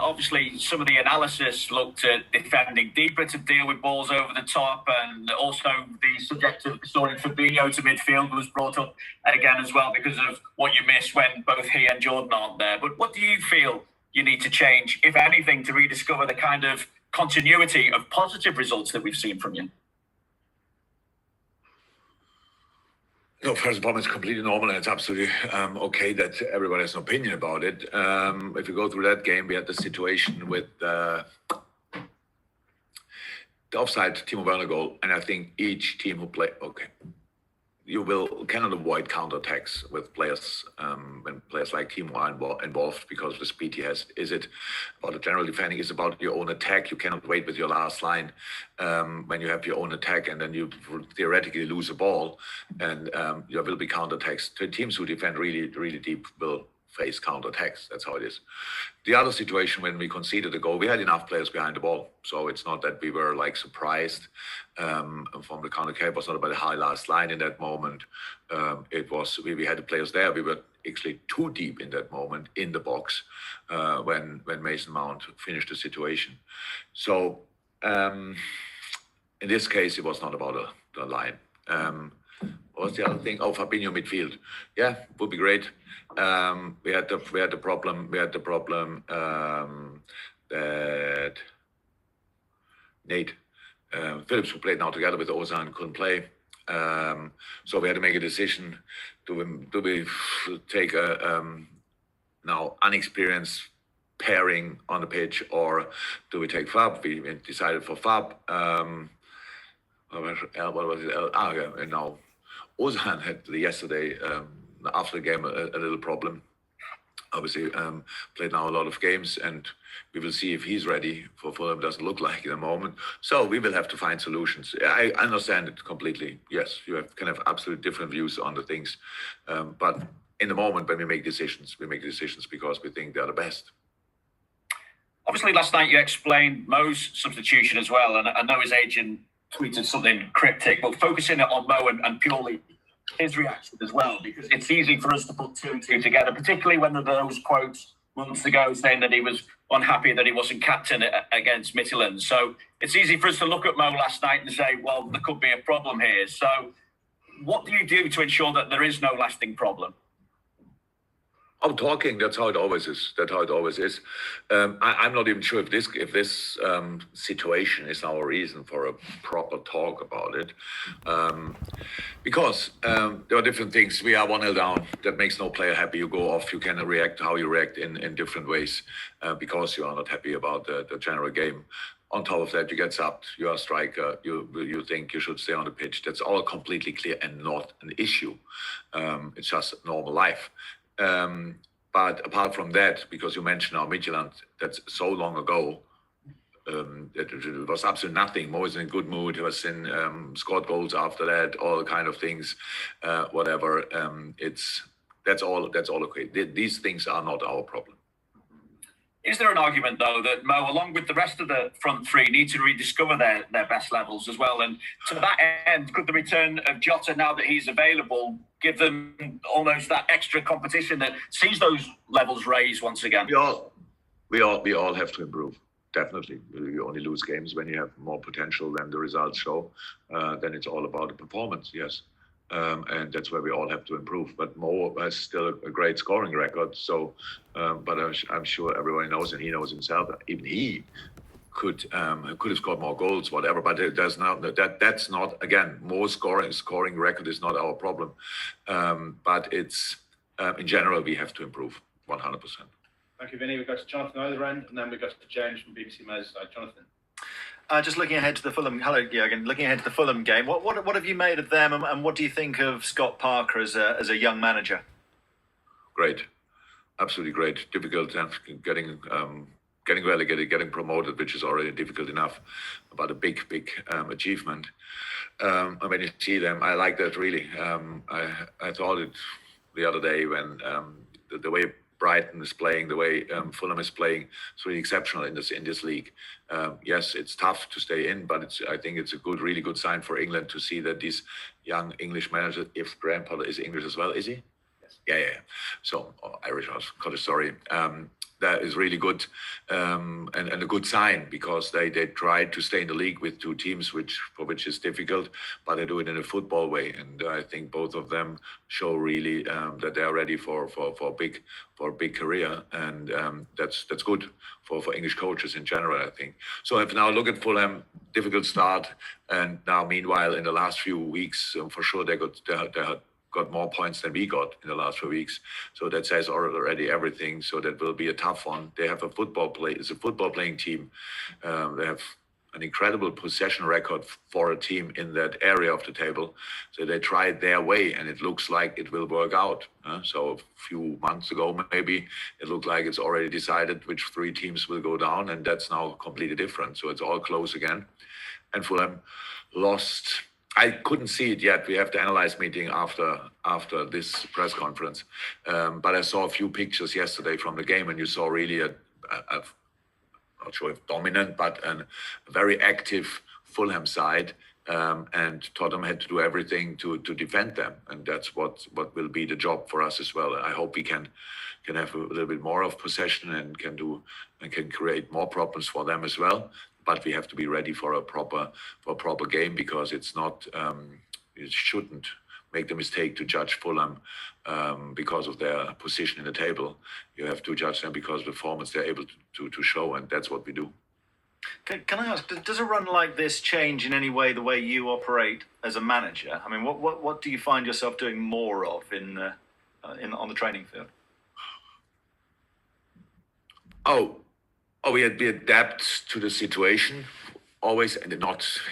obviously some of the analysis looked at defending deeper to deal with balls over the top, and also the subject of restoring Fabinho to midfield was brought up again as well because of what you miss when both he and Jordan aren't there. But what do you feel you need to change, if anything, to rediscover the kind of continuity of positive results that we've seen from you? No, first of all, it's completely normal, and it's absolutely okay that everybody has an opinion about it. If you go through that game, we had the situation with the offside Timo Werner goal, and I think each team who play, you cannot avoid counterattacks with players when players like Timo are involved because of the speed he has. Is it about the general defending? Is about your own attack? You cannot wait with your last line when you have your own attack, and then you theoretically lose a ball, and there will be counterattacks. The teams who defend really, really deep will face counterattacks. That's how it is. The other situation when we conceded a goal, we had enough players behind the ball, so it's not that we were like surprised from the counter attack. It was not about the high last line in that moment. It was we had the players there. We were actually too deep in that moment in the box when Mason Mount finished the situation. So in this case, it was not about the line. What was the other thing? Oh, Fabinho midfield. Yeah, would be great. We had the problem that Nate Phillips, who played now together with Ozan, couldn't play. So we had to make a decision: do we take a now unexperienced pairing on the pitch, or do we take Fab? We decided for Fab. What was it? Yeah, and now Ozan had yesterday after the game a little problem. Obviously played now a lot of games, and we will see if he's ready for Fulham. Doesn't look like in the moment, so we will have to find solutions. I understand it completely. Yes, you can have absolutely different views on the things, but in the moment when we make decisions because we think they're the best. Obviously, last night you explained Mo's substitution as well, and I know his agent tweeted something cryptic, but focusing it on Mo and purely his reaction as well, because it's easy for us to put two and two together, particularly when there were those quotes months ago saying that he was unhappy that he wasn't captain against Midtjylland. So it's easy for us to look at Mo last night and say, well, there could be a problem here. So what do you do to ensure that there is no lasting problem? Oh, talking. That's how it always is. I'm not even sure if this situation is our reason for a proper talk about it, because there are different things. We are 1-0 down. That makes no player happy. You go off. You can react how you react in different ways because you are not happy about the general game. On top of that, you get subbed. You are a striker. You think you should stay on the pitch. That's all completely clear and not an issue. It's just normal life. But apart from that, because you mentioned now Midtjylland, that's so long ago, it was absolutely nothing. Mo is in a good mood. He was in scored goals after that, all kind of things, whatever. That's all okay. These things are not our problem. Is there an argument, though, that Mo, along with the rest of the front three, need to rediscover their best levels as well? And to that end, could the return of Jota, now that he's available, give them almost that extra competition that sees those levels raised once again? We all have to improve. Definitely. You only lose games when you have more potential than the results show. Then it's all about the performance, yes. And that's where we all have to improve. But Mo has still a great scoring record. So, but I'm sure everybody knows, and he knows himself, that even he could have scored more goals, whatever. But that's not again, Mo's scoring record is not our problem. But it's in general we have to improve 100%. Thank you, Vinny. We go to Jonathan on the other end, and then we go to James from BBC Merseyside. Jonathan. Just looking ahead to the Fulham. Hello, Jurgen. Looking ahead to the Fulham game, what have you made of them, and what do you think of Scott Parker as a young manager? Great, absolutely great. Difficult getting relegated, getting promoted, which is already difficult enough, but a big achievement. When you see them, I like that really. I thought it the other day when the way Brighton is playing, the way Fulham is playing, it's really exceptional in this league. Yes, it's tough to stay in, but I think it's a really good sign for England to see that these young English managers, if Graham Potter is English as well, is he? Yes. Yeah. So Irish, Scottish, sorry. that is really good, and a good sign, because they tried to stay in the league with two teams, which is difficult, but they do it in a football way, and I think both of them show really that they are ready for a big career, and that's good for English coaches in general, I think. So if now look at Fulham, difficult start, and now meanwhile in the last few weeks, for sure they got more points than we got in the last few weeks. So that says already everything. So that will be a tough one. They have it's a football playing team. They have an incredible possession record for a team in that area of the table. So they tried their way, and it looks like it will work out. So a few months ago, maybe it looked like it's already decided which three teams will go down, and that's now completely different. So it's all close again. And Fulham lost. I couldn't see it yet. We have the analyze meeting after this press conference. But I saw a few pictures yesterday from the game, and you saw really a not sure if dominant, but a very active Fulham side. And Tottenham had to do everything to defend them, and that's what will be the job for us as well. I hope we can have a little bit more of possession and can create more problems for them as well. But we have to be ready for a proper game, because it's not it shouldn't make the mistake to judge Fulham because of their position in the table. You have to judge them because of the performance they're able to show, and that's what we do. Can I ask, does a run like this change in any way the way you operate as a manager? I mean, what do you find yourself doing more of on the training field? We adapt to the situation always, and you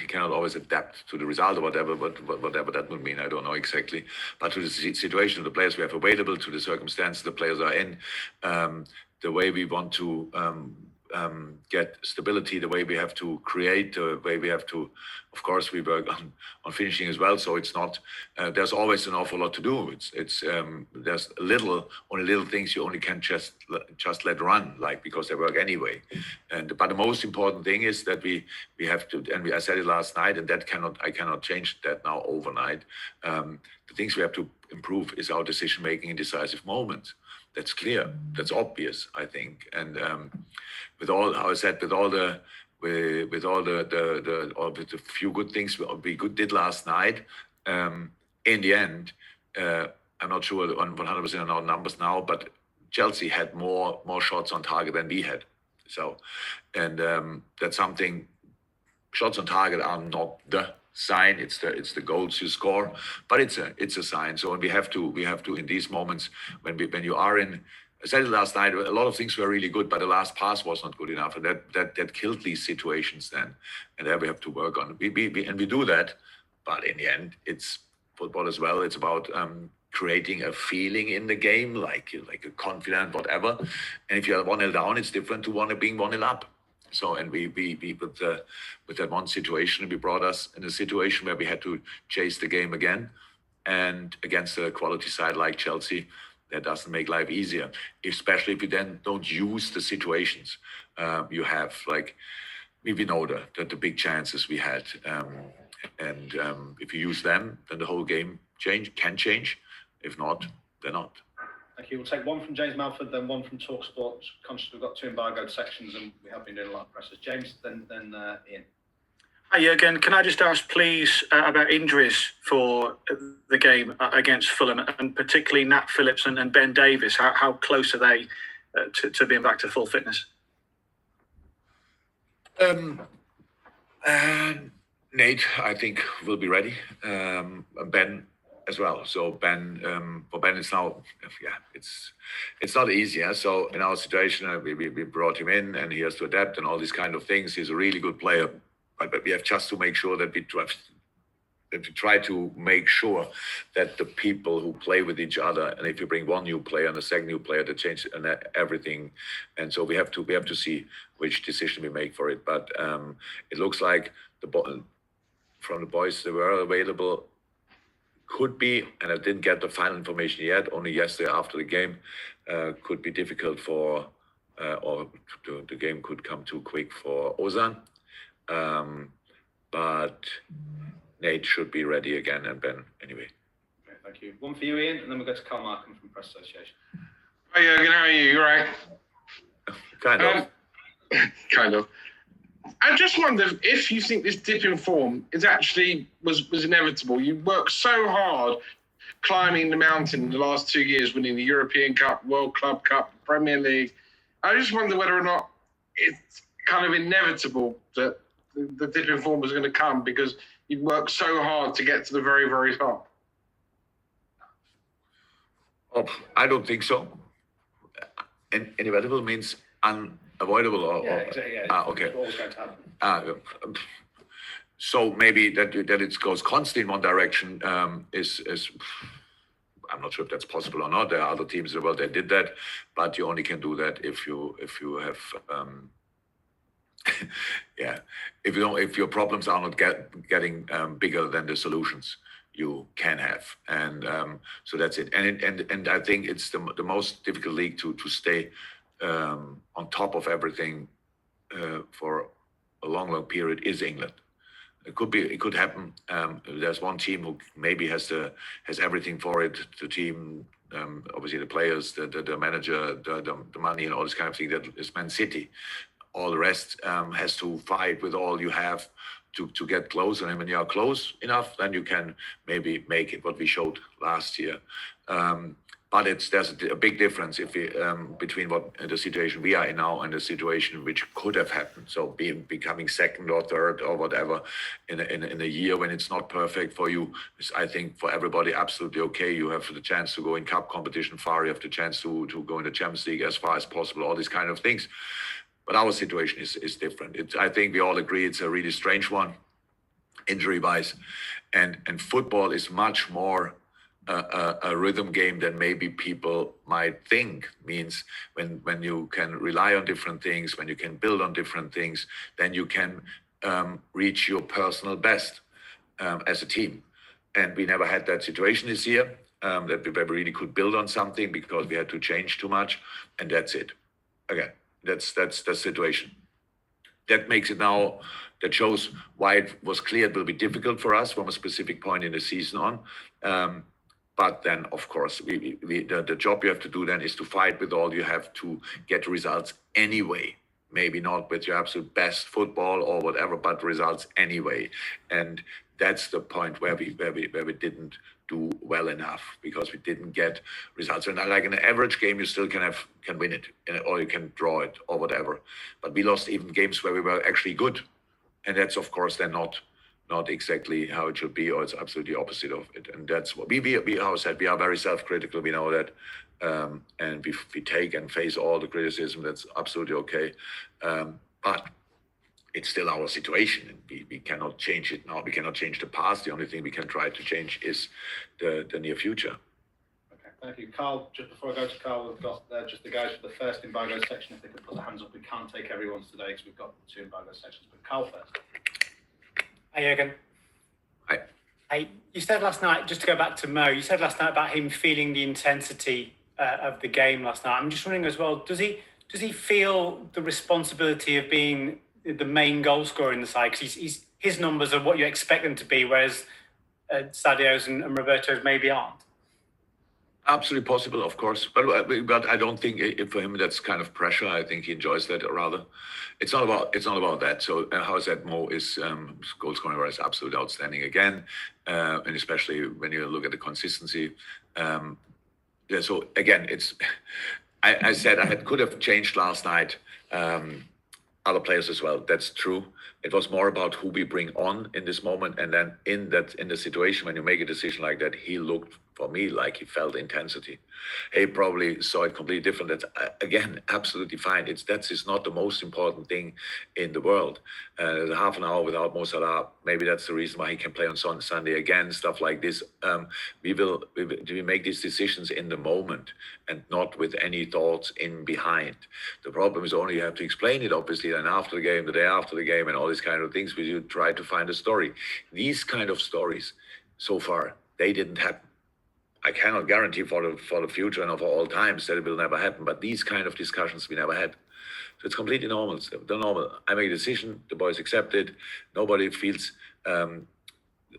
cannot always adapt to the result or whatever, but whatever that would mean, I don't know exactly. But to the situation of the players we have available, to the circumstances the players are in, the way we want to get stability, the way we have to create, the way we have to, of course, we work on finishing as well. So it's not. There's always an awful lot to do. It's there's only little things you only can just let run, like, because they work anyway. But the most important thing is that we have to, and I said it last night, and I cannot change that now overnight. The things we have to improve is our decision making in decisive moments. That's clear. That's obvious, I think. And with all the few good things we did last night, in the end, I'm not sure on 100% on our numbers now, but Chelsea had more shots on target than we had. So, and that's something. Shots on target are not the sign. It's the goals you score, but it's a sign. So, and we have to in these moments when you are in. I said it last night. A lot of things were really good, but the last pass was not good enough, and that killed these situations then. And there we have to work on. We do that, but in the end, it's football as well. It's about creating a feeling in the game, like a confident whatever. And if you're 1-0 down, it's different to being 1-0 up. So, and we with that one situation, we brought us in a situation where we had to chase the game again, and against a quality side like Chelsea, that doesn't make life easier, especially if you then don't use the situations you have. Like, we know that the big chances we had, and if you use them, then the whole game can change. If not, they're not. Thank you. We'll take one from James Malford, then one from TalkSport. Conscious we've got two embargoed sections, and we have been doing a lot of presses. James, then Ian. Hi, Jurgen. Can I just ask, please, about injuries for the game against Fulham, and particularly Nat Phillips and Ben Davies? How close are they to being back to full fitness? Nate, I think, will be ready. Ben as well. So Ben, for Ben, it's now, it's not easy. So in our situation, we brought him in, and he has to adapt and all these kind of things. He's a really good player, but we have just to make sure that we try to make sure that the people who play with each other, and if you bring one new player and a second new player, that changes everything. And so we have to see which decision we make for it. But it looks like from the boys that were available, could be, and I didn't get the final information yet, only yesterday after the game, could be difficult or the game could come too quick for Ozan. But Nate should be ready again, and Ben anyway. Okay, thank you. One for you, Ian, and then we'll go to Carl Markham from Press Association. Hi, Jurgen. How are you? You all right? Kind of. Kind of. I just wonder if you think this dip in form was inevitable. You worked so hard climbing the mountain in the last 2 years, winning the European Cup, World Club Cup, Premier League. I just wonder whether or not it's kind of inevitable that the dip in form was going to come because you worked so hard to get to the very, very top. Oh, I don't think so. Inevitable means unavoidable. Exactly. Yeah. Okay. It's always going to happen. So maybe that it goes constantly in one direction is I'm not sure if that's possible or not. There are other teams in the world that did that, but you only can do that if you have if your problems are not getting bigger than the solutions you can have, and so that's it. And I think it's the most difficult league to stay on top of everything for a long period is England. It could happen. There's one team who maybe has everything for it. The team, obviously the players, the manager, the money, and all this kind of thing. That is Man City. All the rest has to fight with all you have to get close. And when you are close enough, then you can maybe make it. What we showed last year. But there's a big difference between what the situation we are in now and the situation which could have happened. So becoming second or third or whatever in a year when it's not perfect for you is, I think, for everybody absolutely okay. You have the chance to go in cup competition far. You have the chance to go in the Champions League as far as possible. All these kind of things. But our situation is different. I think we all agree it's a really strange one, injury-wise, and football is much more a rhythm game than maybe people might think. Means when you can rely on different things, when you can build on different things, then you can reach your personal best as a team. And we never had that situation this year, that we really could build on something because we had to change too much, and that's it. Again, that's the situation. That makes it now. That shows why it was clear it will be difficult for us from a specific point in the season on. But then, of course, the job you have to do then is to fight with all you have to get results anyway. Maybe not with your absolute best football or whatever, but results anyway. And that's the point where we didn't do well enough because we didn't get results. And like in an average game, you still can win it, or you can draw it or whatever. But we lost even games where we were actually good, and that's of course then not exactly how it should be, or it's absolutely opposite of it. And that's what we how I said, we are very self-critical. We know that, and we take and face all the criticism. That's absolutely okay. But it's still our situation, and we cannot change it now. We cannot change the past. The only thing we can try to change is the near future. Okay, thank you, Carl. Just before I go to Carl, we've got just the guys for the first embargo section. If they could put their hands up, we can't take everyone's today because we've got 2 embargo sections. But Carl first. Hi, Jurgen. Hi. Hey, you said last night, just to go back to Mo, you said last night about him feeling the intensity of the game last night. I'm just wondering as well, does he feel the responsibility of being the main goal scorer in the side? Because his numbers are what you expect them to be, whereas Sadio's and Roberto's maybe aren't. Absolutely possible, of course, but I don't think for him that's kind of pressure. I think he enjoys that rather. It's not about that. So how is that? Mo is goal scoring is absolutely outstanding again, and especially when you look at the consistency. So again, it's. I said I could have changed last night. Other players as well. That's true. It was more about who we bring on in this moment, and then in the situation when you make a decision like that, he looked for me like he felt intensity. He probably saw it completely different. That's again absolutely fine. That is not the most important thing in the world. Half an hour without Mo Salah, maybe that's the reason why he can play on Sunday again. Stuff like this. We make these decisions in the moment and not with any thoughts in behind. The problem is only you have to explain it obviously then after the game, the day after the game, and all these kind of things. We you try to find a story. These kind of stories, so far, they didn't happen. I cannot guarantee for the future and for all times that it will never happen. But these kind of discussions we never had. So it's completely normal. It's normal. I make a decision. The boys accept it. Nobody feels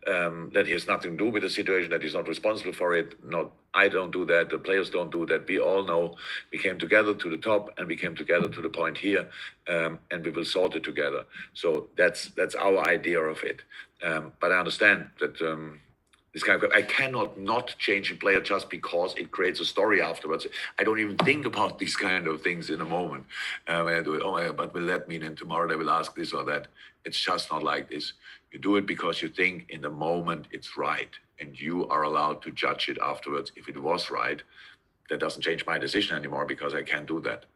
that he has nothing to do with the situation, that he's not responsible for it. Not I don't do that. The players don't do that. We all know we came together to the top, and we came together to the point here, and we will sort it together. So that's our idea of it. But I understand that. This kind of, I cannot not change a player just because it creates a story afterwards. I don't even think about these kind of things in a moment. When I do it, oh, yeah, but will that mean, and tomorrow they will ask this or that. It's just not like this. You do it because you think in the moment it's right, and you are allowed to judge it afterwards. If it was right, that doesn't change my decision anymore because I can't do that.